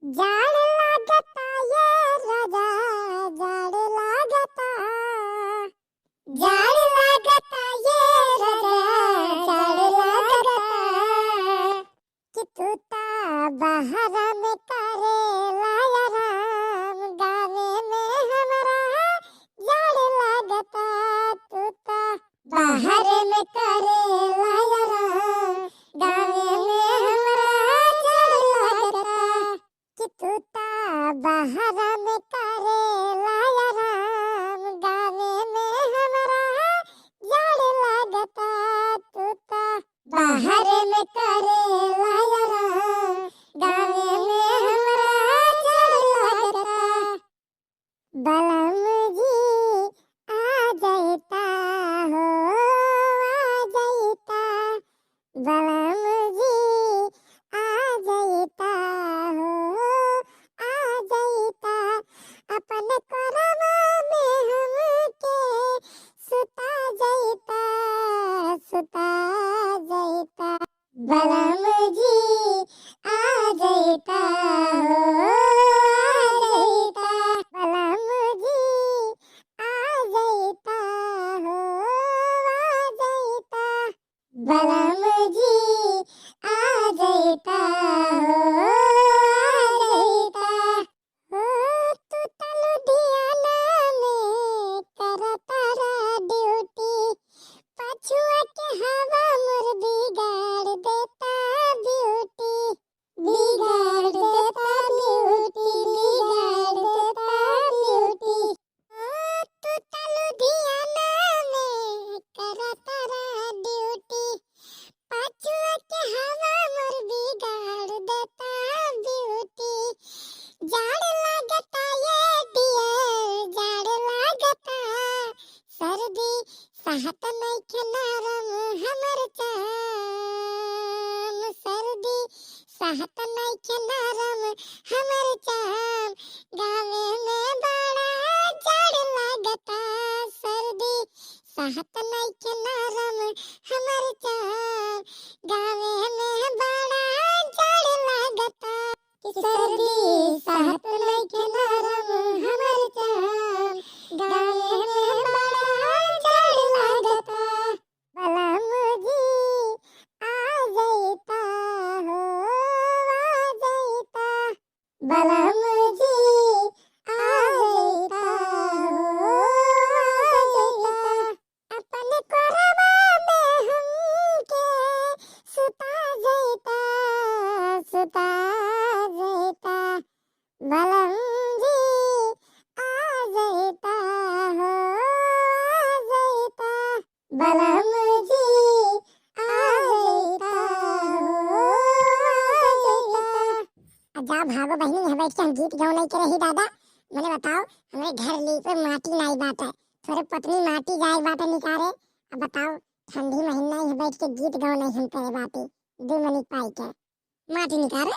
जाड़ लागता ये राजा, जाड़ लागता, जाड़ लागता ये राजा, जाड़ लागता, कि तू ता बहरा में करे लाया राम, गावे में हमारा जाड़ लागता, तू ता बाहर में करे लाया राम, गावे में हमारा जाड़ लागता, कि तू ता बहरा में करे लाया राम, गावे में हमारा जाड़ लागता, तू ता बाहर में करे लाया राम, गावे में हमारा जाड़ लागता। बलम जी आ जाता हो, आ जाता, बलम जी आ जाता हो, आ जाता, अपन कोरमा में हमके सुता जाता, सुता जाता, बलम जी आ जाता हो, आ जाता, बलम जी आ जाता हो, आ जाता, बलम जी आ जाता हो, आ जाता, हो तू त लुधियाना में करता रा ड्यूटी, पछुआ के हवा मोर बिगाड़ देता ब्यूटी, बिगाड़ देता ब्यूटी, बिगाड़ देता ब्यूटी, ओ तू त लुधियाना में करता रा ड्यूटी, पछुआ के हवा मोर बिगाड़ देता ब्यूटी, जाड़ लागता ये डियर, जाड़ लागता, सर्दी सहत नइखे नरम हमर चाम, सर्दी सहत नइखे नरम हमर चाम, गावे में बड़ा जाड़ लागता, सर्दी सहत नइखे नरम हमर चाम, गावे में बड़ा जाड़ लागता, कि सर्दी सहत नइखे नरम हमर चाम, गावे में बड़ा जाड़ लागता, बलम जी आ जाता हो, आ जाता, बलम जी आ जाता हो, आ जाता, अपन कोरमा में हमके सुता जाता, सुता जाता, बलम जी आ जाता हो, आ जाता, बलम जी आ जाता हो, आ जाता। जा भागो बहनी, यहाँ बैठ के हम गीत गाओ नहीं करे ही दादा, मैंने बताओ हमारे घर ली पे माटी नहीं बात है, थोड़े पत्नी माटी जाए बात निकारे, अब बताओ ठंडी महीना यहाँ बैठ के गीत गाओ नहीं हम करे बाती, दो मिनट पाई के माटी निकारे,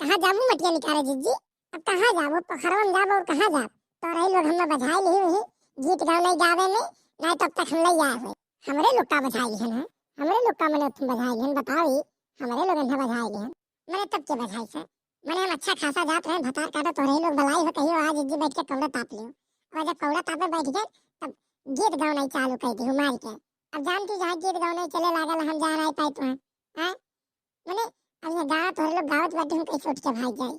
कहाँ जाबू मटिया निकारे जीजी, अब कहाँ जाबो पोखरवा में जाबो और कहाँ जाब, तो रही लोग हमें बधाई ली हुई गीत गाओ नहीं गावे में, नहीं तब तक हम नहीं आए हुए, हमरे लोग का बधाई लिहन है, हमरे लोग का मैंने तुम बधाई लिहन, बताओ ही हमरे लोग इन्हें बधाई लिहन, मैंने तब के बधाई से, मैंने हम अच्छा खासा जात रहे भतार काटो, तो रही लोग बलाई हो कहियो आज जीजी बैठ के कौड़ा ताप लियो, और जब कौड़ा तापे बैठ गए तब गीत गाओ नहीं चालू कर दी मार के, अब जानती जहाँ गीत गाओ नहीं चले लागल हम जा रहे पाई तो हैं, मैंने अब ये गाँव तोहरे लोग गावत बैठे हूँ कैसे उठ के भाग जाए,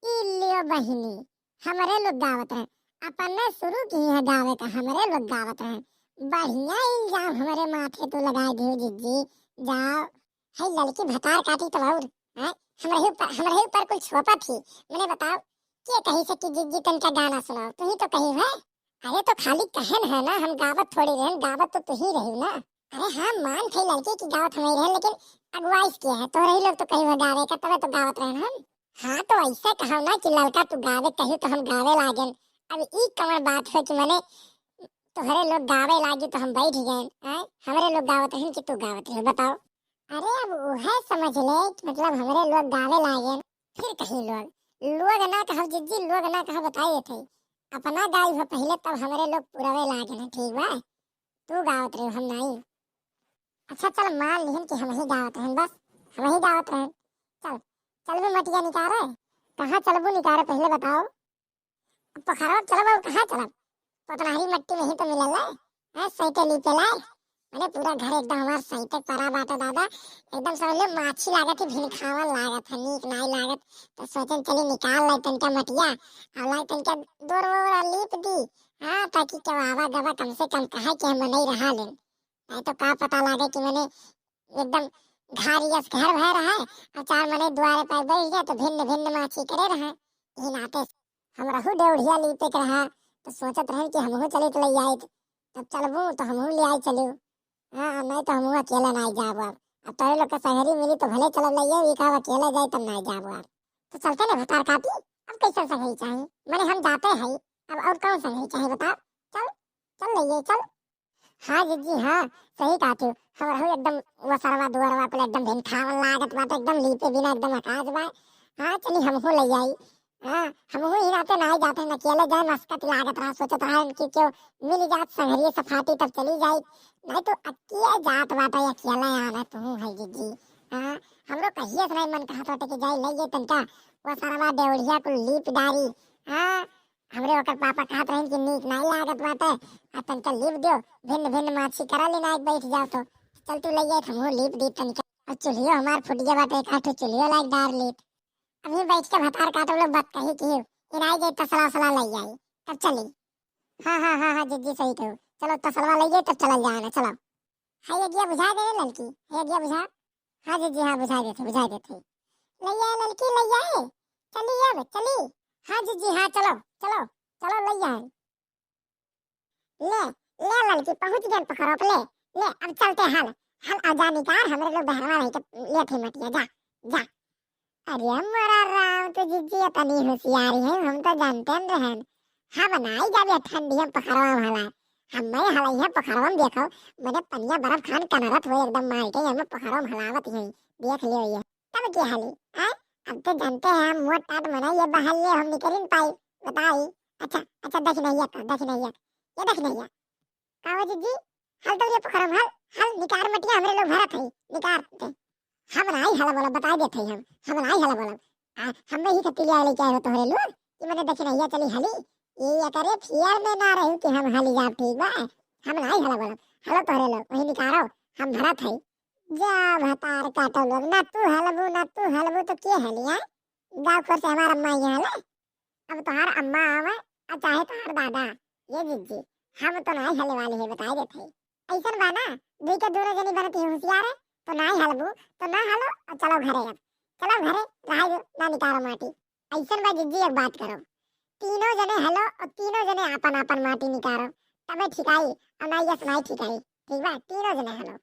ई लियो बहिनी हमरे लोग गावत रहे, अपन ने शुरू की है गावे का, हमरे लोग गावत रहे, बढ़िया इल्जाम हमारे माथे तो लगाए दियो जीजी, जाओ है लड़की भतार काटी तो और हैं हमरे ऊपर कुछ छोपा थी, मैंने बताओ के कही से कि जीजी तनका गाना सुनाओ, तू ही तो कही है, अरे तो खाली कहन है ना, हम गावत थोड़ी रहन, गावत तो तू ही रही ना, अरे हाँ मान थी लड़की की गावत हमें रहन, लेकिन अगवाइस किया है तो रही लोग तो कही गावे का, तबे तो गावत रहन हम, हाँ तो ऐसे कहो ना कि लड़का तू गावे कही तो हम गावे लागन, अब ई कमर बात है कि मैंने तोहरे लोग गावे लागी तो हम बैठ गए, हमरे लोग गावत हैं कि तू गावत है, बताओ, अरे अब वह समझ ले कि मतलब हमरे लोग गावे लागे, फिर कहीं लोग ना कहो जिज्जी, लोग ना कहो बताइए थे, अपना गाई हो पहले तब हमरे लोग पुरवे लागे ना, ठीक बा, तू गावत रहे हम नहीं, अच्छा चल मान लिहन कि हम ही गावत हैं, बस हम ही गावत हैं, चल चल भी मटिया निकाल रहे, कहाँ चलबू निकारे पहले बताओ। पोखरवा चलब और कहाँ चलब? पोतनाहरी मट्टी में ही तो मिलल है। सैते लीपे लाए मैंने पूरा घर एकदम हमार सैते परा बाटा दादा। एकदम समझ लो माछी लागत है, भिन खावल लागत है, नीक नाई लागत। तो सोचन चली निकाल लाई तनका मटिया और लाई तनका दोर वोर लीप दी। हाँ ताकि चवावा गवा कम से कम कहा कि हम नहीं रहा लेन, नहीं तो का पता लागे कि मैंने एकदम घारियस घर भर रहा है और चार मने द्वारे पर बैठ गया तो भिन्न भिन्न माछी करे रहा। ई नाते हम रहू डेढ़िया लीपे के रहा तो सोचत रहे कि हमहू चले तो ले आए, तब चलबू तो हमहू ले आई चलू। हाँ नहीं तो हमहू अकेला नहीं जाब। अब तोरे लोग के संगरी मिली तो भले चलब ले आई, का अकेला जाए तब नहीं जाब। अब तो चलते ना भतार काटी। अब कैसे संगरी चाहिए मैंने हम जाते हैं, अब और कौन संगरी चाहिए बताओ। चल चल ले चल। हाँ जीजी हाँ सही कहते हो। हम रहू एकदम वसरवा दुआरवा पे एकदम भिन खावल लागत बात एकदम लीपे बिना एकदम आकाश बा। हाँ चली हमहू ले आई। हाँ हमहू ही नाते नहीं जाते न अकेले जाए मस्कत लागत रहा। सोचत रहा कि क्यों मिल जात संगरी सफाटी तब चली जाए, नहीं तो अकेले जात बाटा अकेला आना तू है जीजी। हाँ हमरो कहिए से नहीं मन कहत बाटे कि जाई ले तनका वसरवा डेवढ़िया को लीप डारी। हाँ हमरे ओकर पापा कहत रहे कि नीक नहीं लागत बाटे आ तनका लीप दियो, भिन्न भिन्न माछी करा लेना बैठ जाओ तो चल तू ले जाए हमहू लीप दी तनका। और चुल्हियो हमार फुट गया बाटे, एक आठो चुल्हियो लाग डार लीप। अभी बैठ के भतार काटो लोग बात कही कि इनाई जाए तसला सला ले आई तब चली। हाँ जीजी सही कहो। चलो तसलवा ले जाए तब चल जाना चलो। हाय गया बुझा दे लड़की, है गया बुझा। हाँ जीजी हाँ बुझा देते ले आए लड़की ले आए। चली अब चली। हाँ जीजी हाँ चलो चलो चलो ले आए। ले ले लड़की पहुंच गए पकड़ो ले ले। अब चलते हल हल आजा निकार हमरे लोग बहरवा रह के ले थे मटिया जा जा। अरे मोरा राम तो जीजी इतनी होशियारी है, हम तो जानते हैं रहन। हाँ बनाई जाबे ठंडी हम पखरवा वाला हमें हलाई है पखरवा देखो मैंने पनिया बर्फ खान कनरत हो एकदम मार के हम पखरवा हलावत है देख लियो ये तब की हाली है। अब तो जानते हैं हम मोट टाट मना ये बहल ले हम निकल नहीं पाई बताई। अच्छा अच्छा देख नहीं ये देख नहीं कावा जीजी हल तो ये पखरवा हल निकार मटिया हमरे लोग भरत है निकार दे। हम नहीं हला बोला बता देते हम नहीं हला बोला हमें ही कति ले क्या हो तोहरे लोग कि मैंने देख नहीं चली हली ये या करे फियर में ना रही कि हम हली जाब ठीक बा। हम नहीं हला बोला हलो तोहरे लोग वही निकारो हम भरत है जा भतार काटो लोग ना तू हलबू तो के हलिया गाँव खोर से हमारा अम्मा ये हले। अब तुम्हार अम्मा आवे और चाहे तुम्हार दादा ये जीजी हम तो नहीं हले वाले है बता देते ऐसा बाना दुई के दोनों जनी बनती होशियार है तो नहीं हलबू तो ना हलो और चलो घरे। अब चलो घरे रह ना निकारो माटी। ऐसा बा जीजी एक बात करो तीनों जने हलो और तीनों जने अपन अपन माटी निकारो तबे ठिकाई और ना यस नहीं ठिकाई ठीक बा तीनों जने हलो।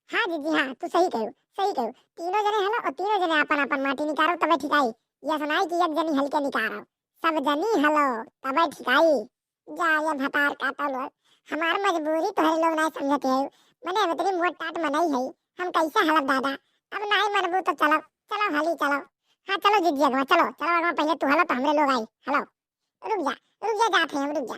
हाँ जीजी हाँ तू सही कहो तीनों जने हलो और तीनों जने अपन अपन माटी निकारो तबे ठिकाई यस नहीं कि एक जनी हल्के निकारो सब जनी हलो तबे ठिकाई। जा ये भतार काटो लोग हमार मजबूरी तो है लोग नहीं समझते है मैंने इतनी मोट टाट मनाई है हम कैसे हलब दादा। अब नहीं मनबू तो चलो चलो हली चलो। हाँ चलो जीजी अगवा चलो अगवा पहले तू हलो तो हमरे लोग आई हलो। रुक जा जाते हैं हम रुक जा।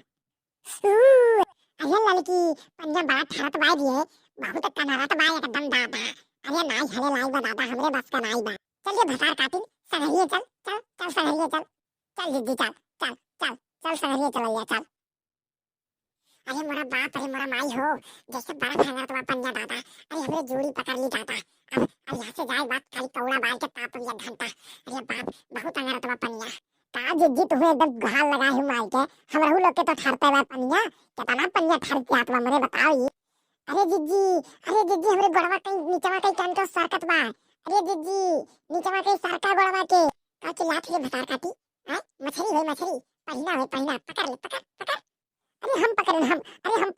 अरे लड़की पंजा बड़ा ठहरत बाई दिए बहुत कनरत बाई एकदम दादा। अरे नाई हले लाई बा दादा हमरे बस का नाई बा। चल ये भतार काटी संगरिए चल संगरिए चल जीजी चल संगरिए चल चल। अरे मोरा बाप अरे मोरा माई हो जैसे बड़ा ठहरत बा पंजा दादा। अरे हमरे जोड़ी पकड़ ली दादा। अब यहाँ से जाए बात खाली कौड़ा बाल के ताप लिया घंटा। अरे बाप बहुत अंगरत बा पनिया का जीजी तुम्हें एकदम घाल लगा है मार के हम रहू लोग के तो ठरते बा पनिया कितना पनिया ठरते आत बा मरे बताओ ये। अरे जीजी हमरे गोड़वा कहीं नीचवा कहीं कान तो सरकत बा। अरे जीजी नीचवा कहीं सरका गोड़वा के का चिल्लात है भतार काटी है मछली पहिना पकड़ ले। अरे हम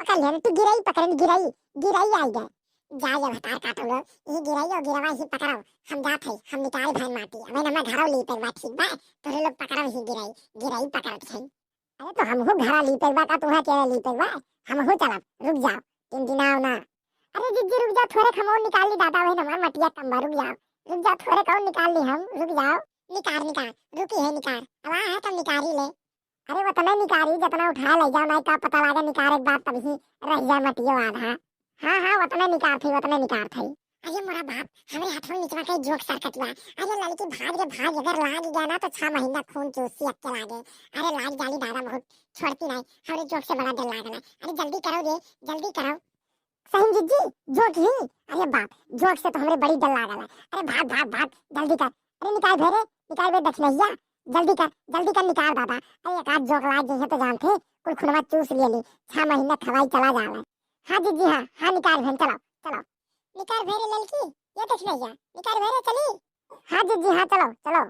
पकड़ ले तू गिराई आई गए जा ये भतार काटो लोग ये गिराई और गिरवा ही पकड़ो हम जात है हम निकाल भाई माटी अब ना घरो ली पे बात ठीक बा तोरे लोग पकड़ो ही गिराई पकड़त है। अरे तो हम हो घरा ली पे बा का तुहा के ली पे बा हम हो चला रुक जाओ 3 दिन आओ ना। अरे जीजी रुक जाओ थोड़े खमो निकाल ली दादा वही ना मटिया कम्बा रुक जाओ थोड़े कौन निकाल ली हम रुक जाओ निकाल रुकी है निकाल अब है तो निकाल ही ले। अरे वतना निकारी जितना उठा ले जाओ नहीं का पता लगा निकार एक बार तभी रह जाए मटियो आधा। हाँ वतना निकार थी अरे मोरा बाप, हमरे हाथों निचवा के जोक सरकत बा। अरे लड़की भाग रे भाग, अगर लाग गया ना तो 6 महीना खून चूसी अक्के लागे। अरे लाग जाली दादा बहुत छोड़ती नहीं, हमरे जोक से बड़ा डर लागला। अरे जल्दी करो रे, जल्दी करो। सही जीजी, जोक ही। अरे बाप, जोक से तो हमरे बड़ी डर लागला। अरे भाग भाग भाग, जल्दी कर। अरे निकाल भे दक्षिणैया, जल्दी कर निकाल दादा। अरे एक आध जोक लाग गई है तो जानते, कुल खुनवा चूस लियली। 6 महीना खवाई चला जाला। हाँ जीजी हाँ, हाँ निकाल भेन, चलो चलो। निकाल भेरे लड़की, ये दक्षिणैया, निकाल भेरे चली। हाँ जीजी हाँ, चलो चलो।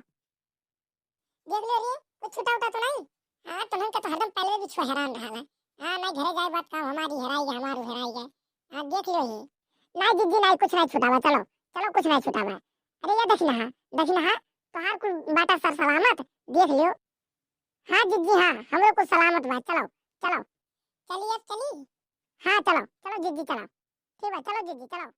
देख लो रे, कुछ छूटा उटा तो नहीं। हाँ तुमन का तो हरदम पहले भी छो हैरान रहला। हाँ मैं घरे जाए बात काम हमारी हेराई गए, हमारू हेराई गए। हाँ देख लो ही। नहीं जीजी नहीं, कुछ नहीं छूटा हुआ, चलो चलो, कुछ नहीं छूटा हुआ। अरे ये दक्षिणा हाँ, तो हर कुछ बाटा सर सलामत, देख लियो। हाँ जीजी हाँ, हम लोग को सलामत बा, चलो चलो। चलिए अब चली। हाँ चलो चलो जीजी चलो। ठीक है चलो जीजी चलो।